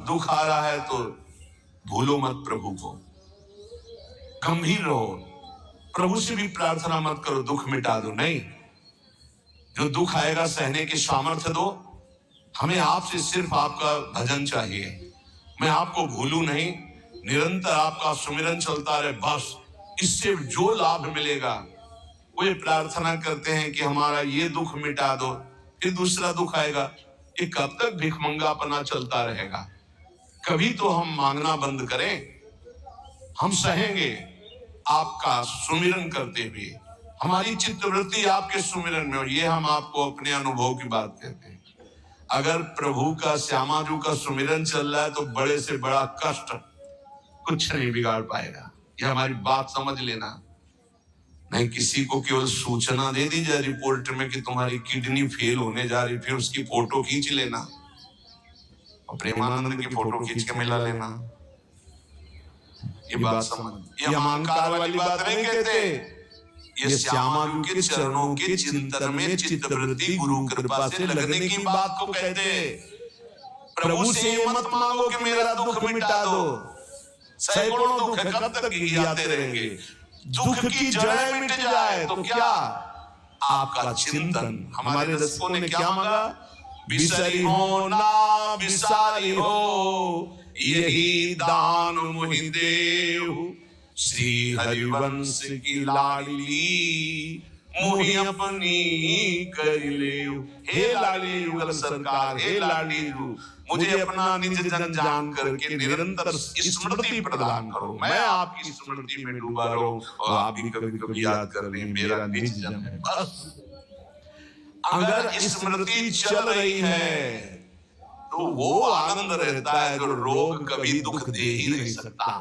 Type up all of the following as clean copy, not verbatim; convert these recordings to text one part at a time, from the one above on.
दुख आ रहा है तो भूलो मत प्रभु को, गंभीर रहो। प्रभु से भी प्रार्थना मत करो दुख मिटा दो, नहीं, जो दुख आएगा सहने की सामर्थ्य दो। हमें आपसे सिर्फ आपका भजन चाहिए, मैं आपको भूलू नहीं, निरंतर आपका सुमिरन चलता रहे, बस इससे जो लाभ मिलेगा। वे प्रार्थना करते हैं कि हमारा ये दुख मिटा दो, फिर दूसरा दुख आएगा। ये कब तक भिखमंगापना चलता रहेगा? कभी तो हम मांगना बंद करें। हम सहेंगे आपका सुमिरन करते हुए, हमारी चित्तवृत्ति आपके सुमिरन में हो। ये हम आपको अपने अनुभव की बात कहते हैं। अगर प्रभु का, श्यामाजू का सुमिरन चल रहा है तो बड़े से बड़ा कष्ट कुछ नहीं बिगाड़ पाएगा। ये हमारी बात समझ लेना। नहीं किसी को केवल सूचना दे दी जाए रिपोर्ट में कि तुम्हारी किडनी फेल होने जा रही, फिर उसकी फोटो खींच लेना और प्रेमानंद की फोटो खींच के मिला लेना। ये बात समझ, ये हम अहंकार वाली बात नहीं कहते। ये श्यामाजू के चरणों के चिंतन में चित्तवृत्ति गुरु कृपा से लगने की बात को कहते। प्रभु से ये मत मांगो कि मेरा दुख मिटा दो, सैकड़ों दुख है, कब तक गिराते रहेंगे। दुख की जड़ें मिट जाए तो क्या? आपका चिंतन। हमारे रसिकों ने क्या मांगा? बिसरी हो ना बिसारी हो, यही दान मुहि देहु, श्री हरिवंश की लाडली मुहि अपनी कर लेहु। हे लाडली युगल सरकार, हे लाडली यू, मुझे अपना निज जन जान करके निरंतर स्मृति प्रदान करो। मैं आपकी स्मृति में डूबा रहूं और आप भी कभी कभी याद कर लें मेरा निज जन है। बस अगर स्मृति चल रही है तो वो आनंद रहता है जो रोग कभी दुख दे ही नहीं सकता।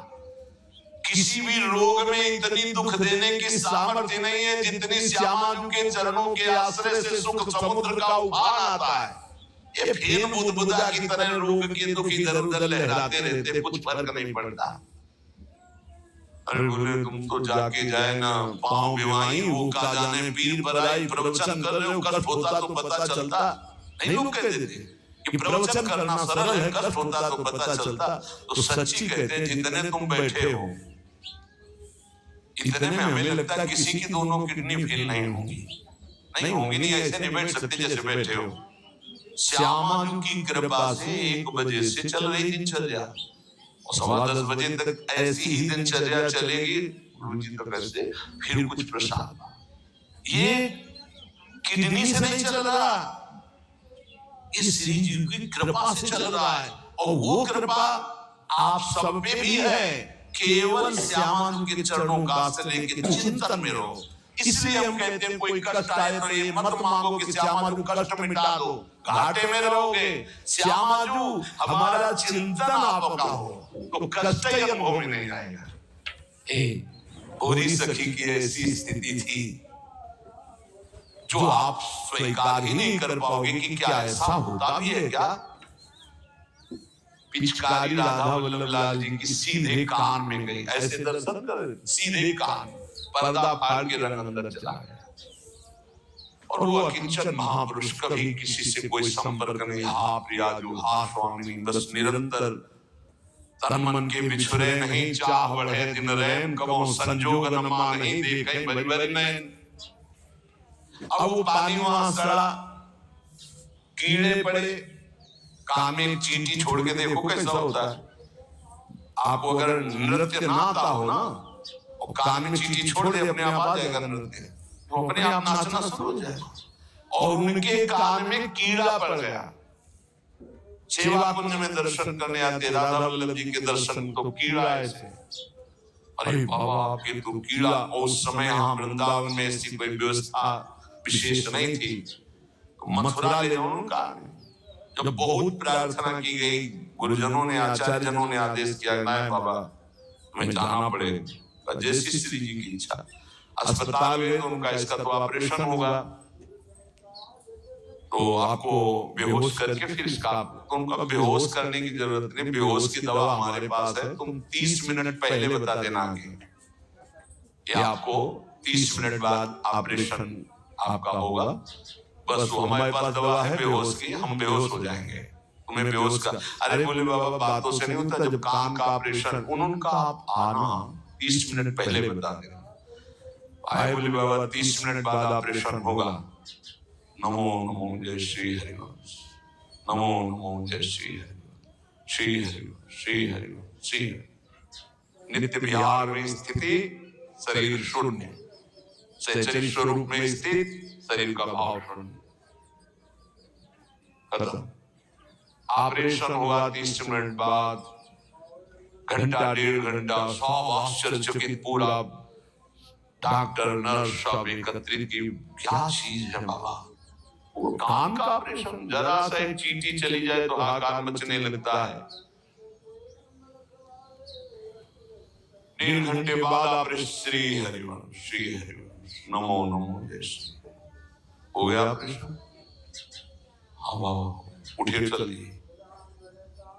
किसी भी रोग में इतनी दुख देने की सामर्थ्य नहीं है जितनी श्यामाजू के चरणों के आश्रय से सुख समुद्र का उफान आता है। ये फिर बुदबुदा की तरह रोग के दुख इधर उधर लहराते रहते, कुछ फर्क नहीं पड़ता। अरे बोले तुम तो जाके जाए ना पांव भिवाई, वो का जाने पीर पर आई, प्रवचन कर रहे हो कष्ट होता तो पता चलता। नहीं लोग कह देते कि प्रवचन करना सरल है, कष्ट होता तो पता चलता। तो सच्ची कहते हैं जितने तुम बैठे हो इतने में हमें लगता है किसी की दोनों किडनी फेल नहीं होंगी, नहीं होंगी, नहीं ऐसे नहीं बैठ सकते जैसे बैठे हो। श्यामाजू की कृपा से 1 बजे से चल रही दिनचर्या और 10:15 बजे तक ऐसी ही दिनचर्या चलेगी। गुरुजी तो कैसे फिर कुछ प्रसाद, ये किडनी से नहीं चल रहा, ये श्री जी की कृपा से चल रहा है। और वो कृपा आप सब पे भी है। केवल श्यामाजू के चरणों का आश्रय के चिंतन में रहो। इसलिए हम कहते हैं कोई कष्ट आए तो ये मत मांगो कि श्यामाजू कष्ट मिटा दो, घाटे में रहोगे। श्यामाजू हमारा चिंतन आपका हो तो कष्ट ही अनुभव में नहीं आएगा। पूरी सखी की ऐसी स्थिति थी जो आप स्वीकार ही नहीं कर पाओगे कि क्या ऐसा होता भी है क्या? पिचकारी राधा वल्लभ लाल जी की सीधे कान में गई, ऐसे दर्शन कर सीधे कान, पर्दा फाड़ के रंग अंदर चला गया। और वो अकिंचन महापुरुष कभी किसी से कोई संपर्क नहीं, हा प्रियाजू, हा स्वामी, बस निरंतर तन मन के बिछुरे नहीं, चाह बढ़े दिन रैन, कबो संजोग न मानहि देखै बरि बरि नैन। अब वो पानी वहां सड़ा, कीड़े पड़े, कान में एक चींटी छोड़ के देखो कैसा होता है। आपको अगर नृत्य ना आता हो ना और कान में चींटी छोड़ दे, अपने आप आ जाएगा नृत्य, तो अपने आप नाचना शुरू हो जाएगा। और उनके कान में कीड़ा पड़ गया। सेवा कुंज में दर्शन करने आते राधा वल्लभ जी के दर्शन तो कीड़ा ऐसे, अरे बाबा आपके तो कीड़ा। और उस समय यहाँ वृंदावन में ऐसी कोई व्यवस्था विशेष नहीं थी, तो मथुरा ले जाओ उनका। जब बहुत प्रार्थना की गई, गुरुजनों ने, आचार्य जनों ने आदेश किया नहीं बाबा हमें जाना पड़ेगा, जैसी श्री जी की इच्छा। अस्पताल में तो उनका इसका तो ऑपरेशन होगा, तो आपको बेहोश करके फिर इसका, तो उनका बेहोश करने की जरूरत नहीं, बेहोश की दवा हमारे पास है, तुम 30 मिनट पहले बता देना आगे कि आपको 30 मिनट बाद ऑपरेशन आपका होगा। बस वो हमारे पास दवा है बेहोश की, हम बेहोश हो जाएंगे। तुम्हें बेहोश कर। अरे बोले बाबा बातों से नहीं होता, जब कान का ऑपरेशन, उनका आप आना 30 मिनट पहले बता देना। आए बोले बाबा 30 मिनट बाद ऑपरेशन होगा। नमो नमो जय श्री हरिवंश, नमो नमो जय श्री हरिवंश, श्री हरिवंश, श्री हरिवंश, श्री हरिवंश। नित्य विहार में स्थिति शरीर शून्य, सचरी स्वरूप में स्थित शरीर का भाव शून्य। खत्म। ऑपरेशन हुआ 30 मिनट बाद, घंटा 1.5 घंटा सब आश्चर्यचकित, पूरा डॉक्टर नर्स सब एकत्रित की क्या चीज है बाबा। वो कान का ऑपरेशन, जरा सा चींटी चली जाए तो हाहाकार मचने लगता है। 1.5 घंटे बाद ऑपरेशन, श्री हरिवंश, श्री हरिवंश, नमो नमो जय श्री। हो गया ऑपरेशन। हवा उठे चलिए।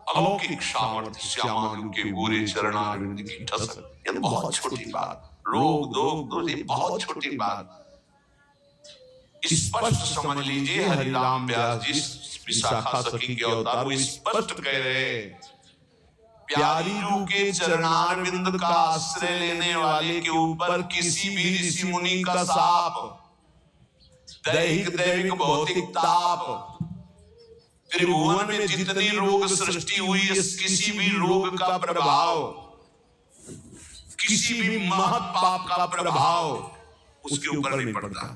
अलौकिक सामर्थ्य श्यामानंद के गोरे चरणारविंद की ठसक। ये बहुत छोटी बात, रोग दोग ये बहुत छोटी बात। स्पष्ट समझ लीजिए, हरिराम व्यास जी विशाखा सखी के अवतार वो स्पष्ट कह रहे, प्यारी रू के चरणारविंद का आश्रय लेने वाले के ऊपर किसी भी ऋषि मुनि का शाप, दैहिक दैविक भौतिक ताप, त्रिभुवन में जितनी रोग सृष्टि हुई, किसी भी रोग का प्रभाव, किसी भी महत पाप का प्रभाव उसके ऊपर नहीं पड़ता।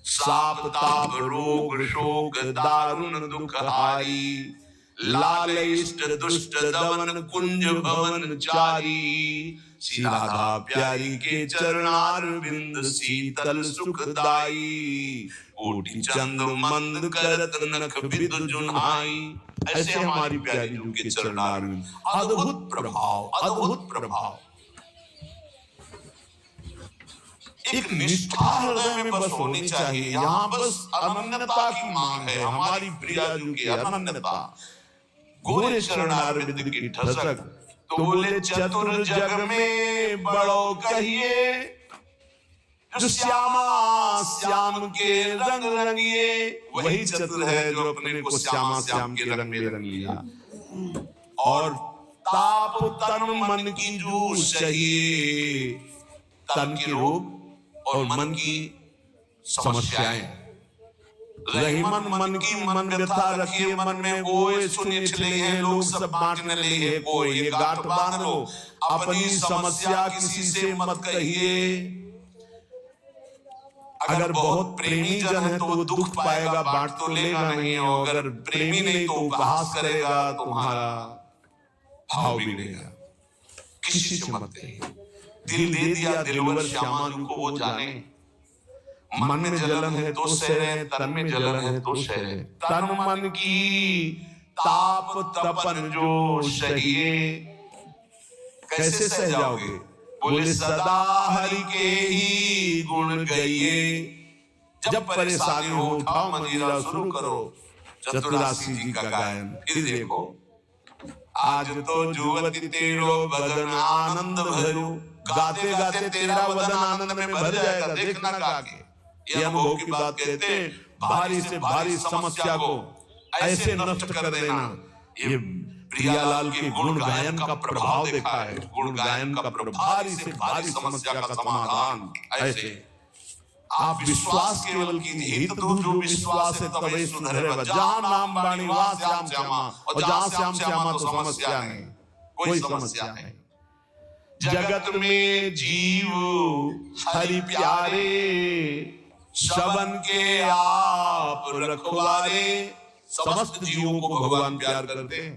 साप ताप रोग शोक दारुण दुख हारी, लाल इष्ट दुष्ट दमन कुंज भवन चारी, श्री राधा प्यारी के चरणारविंद शीतल सुखदाई, कोटि चंद मंद करत नख विद जुन्हाई। ऐसे हमारी प्यारी रू के चरणारविंद, अद्भुत प्रभाव, अद्भुत प्रभाव। एक निष्ठा हृदय में बस होनी चाहिए। यहाँ बस अनन्यता की मांग है, हमारी प्रिया रू की अनन्यता। गोरे चरणारविंद की ठसक, तो बोले चतुर जग में बड़ो कहिए, जो श्यामा श्याम के रंग रंगिए। वही चतुर है जो अपने को श्यामा श्याम के रंग में रंग लिया। और ताप तन मन की जूझ सहिए, तन के रोग और मन की समस्याएं। रही मन की मन व्यथा रखिए मन में, गोए सुने चले हैं लोग सब बांटने ले है कोई। ये गांठ बांध लो, अपनी समस्या किसी से मत कहिए। अगर बहुत प्रेमी जन है तो वो दुख पाएगा, बांट तो लेगा नहीं। और अगर प्रेमी नहीं तो उपहास करेगा, तुम्हारा भाव बिगड़ेगा। किसी से मत कहिए। दिल दे दिया दिलवर श्यामानू को, वो जाने। मन में जलन है तो सहे, तन में जलन है तो सहे। तन मन की ताप तपन जो सहिए। कैसे सह जाओगे? बोले सदा हरि के ही गुण गाइए। जब परेशानी हो उठाओ मंजीरा शुरू करो चतुरासी जी का गायन। फिर देखो, आज तो जुवती तेरो बदन आनंद भरो। गाते गाते तेरा बदन आनंद में भर जाएगा, देखना गा के। ये अनुभव की बात कहते हैं। भारी से भारी समस्या को ऐसे नष्ट कर देना, ये प्रियालाल के गुण गायन का प्रभाव देखा है। गुण गायन का भारी से भारी समस्या का समाधान ऐसे। आप विश्वास केवल कीजिए, जो विश्वास है तभी सुधरेगा। जहां नाम बाणी वहां श्याम श्यामा, और जहां श्याम श्यामा तो समस्या नहीं, कोई समस्या नहीं। जगत में जीव हरि प्यारे, सबन के आप रखवारे। समस्त जीवों को भगवान प्यार करते हैं,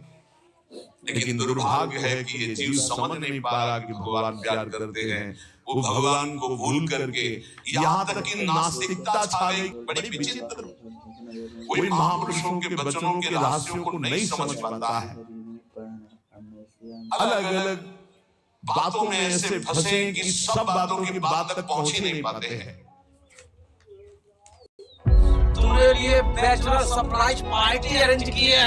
लेकिन दुर्भाग्य है कि ये जीव समझ नहीं पा रहा कि भगवान प्यार करते हैं। वो भगवान को भूल करके यहाँ तक कि नास्तिकता छा गई। बड़ी विचित्र, कोई महापुरुषों के वचनों के रहस्यों को नहीं समझ पाता है। अलग अलग बातों में ऐसे फंसे कि सब बातों की बात तक पहुंच ही नहीं पाते हैं। तुम्हारे लिए बैचलर सरप्राइज पार्टी अरेंज किए हैं।